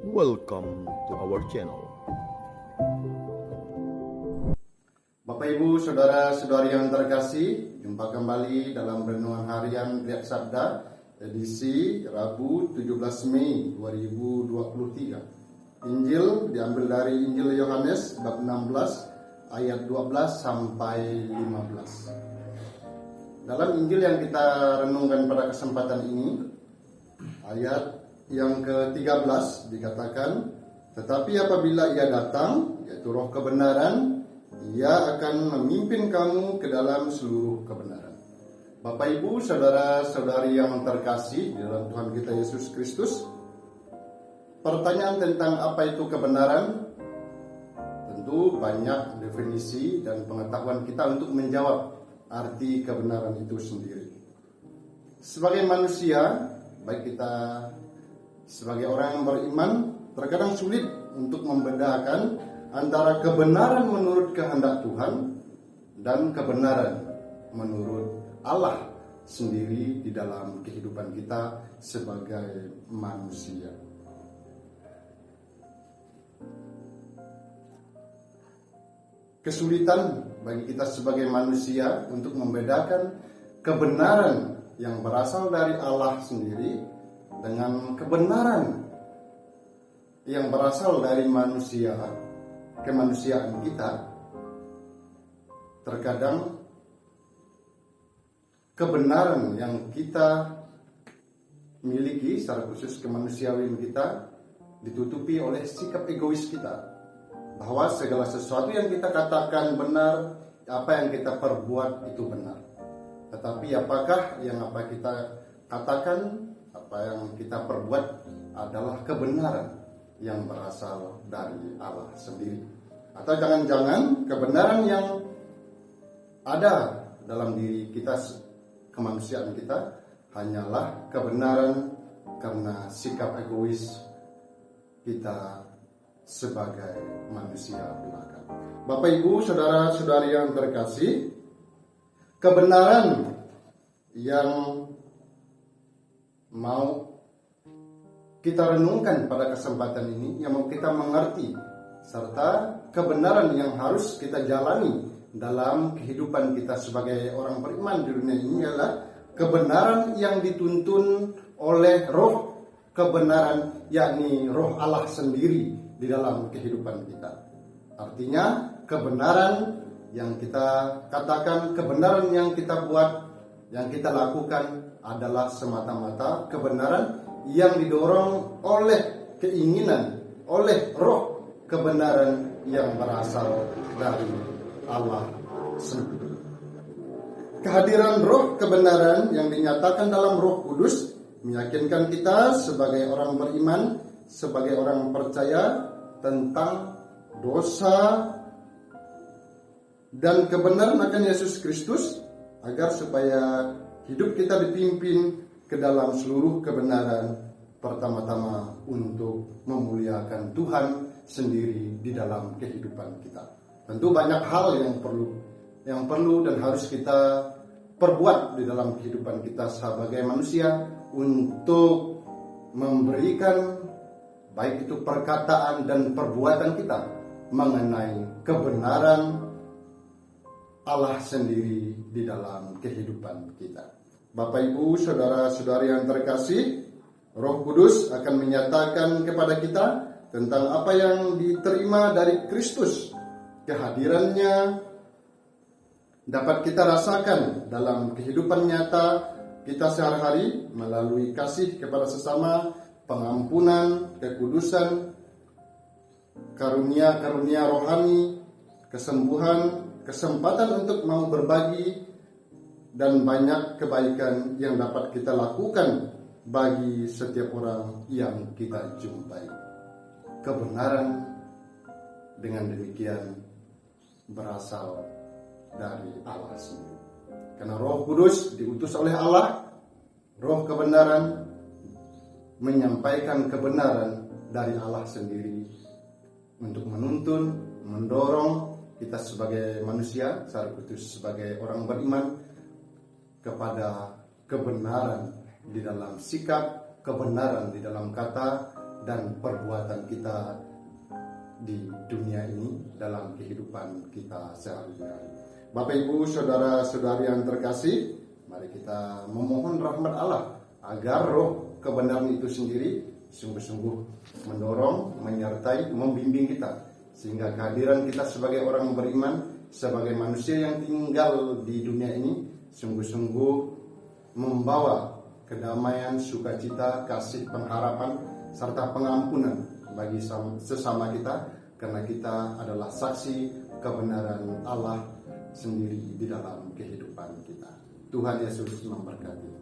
Welcome to our channel. Bapak Ibu, saudara-saudari yang terkasih, jumpa kembali dalam renungan harian Riak Sabda edisi Rabu 17 Mei 2023. Injil diambil dari Injil Yohanes bab 16 ayat 12 sampai 15. Dalam Injil yang kita renungkan pada kesempatan ini, ayat yang ke-13 dikatakan, tetapi apabila ia datang, yaitu roh kebenaran, ia akan memimpin kamu ke dalam seluruh kebenaran. Bapak Ibu, saudara-saudari yang terkasih di dalam Tuhan kita Yesus Kristus, pertanyaan tentang apa itu kebenaran, tentu banyak definisi dan pengetahuan kita untuk menjawab arti kebenaran itu sendiri. Sebagai manusia, baik kita sebagai orang yang beriman, terkadang sulit untuk membedakan antara kebenaran menurut kehendak Tuhan dan kebenaran menurut Allah sendiri di dalam kehidupan kita sebagai manusia. Kesulitan bagi kita sebagai manusia untuk membedakan kebenaran yang berasal dari Allah sendiri dengan kebenaran yang berasal dari manusia, kemanusiaan kita. Terkadang kebenaran yang kita miliki secara khusus kemanusiaan kita ditutupi oleh sikap egois kita, bahwa segala sesuatu yang kita katakan benar, apa yang kita perbuat itu benar. Tetapi apakah yang apa kita katakan, apa yang kita perbuat adalah kebenaran yang berasal dari Allah sendiri? Atau jangan-jangan kebenaran yang ada dalam diri kita, kemanusiaan kita, hanyalah kebenaran karena sikap egois kita sebagai manusia belaka. Bapak Ibu, saudara-saudari yang terkasih, kebenaran yang mau kita renungkan pada kesempatan ini, yang mau kita mengerti, serta kebenaran yang harus kita jalani dalam kehidupan kita sebagai orang beriman di dunia ini adalah kebenaran yang dituntun oleh roh kebenaran, yakni roh Allah sendiri di dalam kehidupan kita. Artinya kebenaran yang kita katakan, kebenaran yang kita buat, yang kita lakukan adalah semata-mata kebenaran yang didorong oleh keinginan, oleh roh kebenaran yang berasal dari Allah sendiri. Kehadiran roh kebenaran yang dinyatakan dalam Roh Kudus meyakinkan kita sebagai orang beriman, sebagai orang percaya tentang dosa dan kebenaran akan Yesus Kristus, agar supaya hidup kita dipimpin ke dalam seluruh kebenaran, pertama-tama untuk memuliakan Tuhan sendiri di dalam kehidupan kita. Tentu banyak hal yang perlu dan harus kita perbuat di dalam kehidupan kita sebagai manusia untuk memberikan baik itu perkataan dan perbuatan kita mengenai kebenaran Allah sendiri di dalam kehidupan kita. Bapak Ibu, saudara-saudari yang terkasih, Roh Kudus akan menyatakan kepada kita tentang apa yang diterima dari Kristus. Kehadirannya dapat kita rasakan dalam kehidupan nyata kita sehari-hari melalui kasih kepada sesama, pengampunan, kekudusan, karunia-karunia rohani, kesembuhan, kesempatan untuk mau berbagi, dan banyak kebaikan yang dapat kita lakukan bagi setiap orang yang kita jumpai. Kebenaran dengan demikian berasal dari Allah sendiri. Karena Roh Kudus diutus oleh Allah, roh kebenaran menyampaikan kebenaran dari Allah sendiri untuk menuntun, mendorong kita sebagai manusia, secara khusus sebagai orang beriman, kepada kebenaran di dalam sikap, kebenaran di dalam kata, dan perbuatan kita di dunia ini dalam kehidupan kita sehari-hari. Bapak Ibu, saudara-saudari yang terkasih, mari kita memohon rahmat Allah agar roh kebenaran itu sendiri sungguh-sungguh mendorong, menyertai, membimbing kita, sehingga kehadiran kita sebagai orang beriman, sebagai manusia yang tinggal di dunia ini sungguh-sungguh membawa kedamaian, sukacita, kasih, pengharapan, serta pengampunan bagi sesama kita, karena kita adalah saksi kebenaran Allah sendiri di dalam kehidupan kita. Tuhan Yesus memberkati.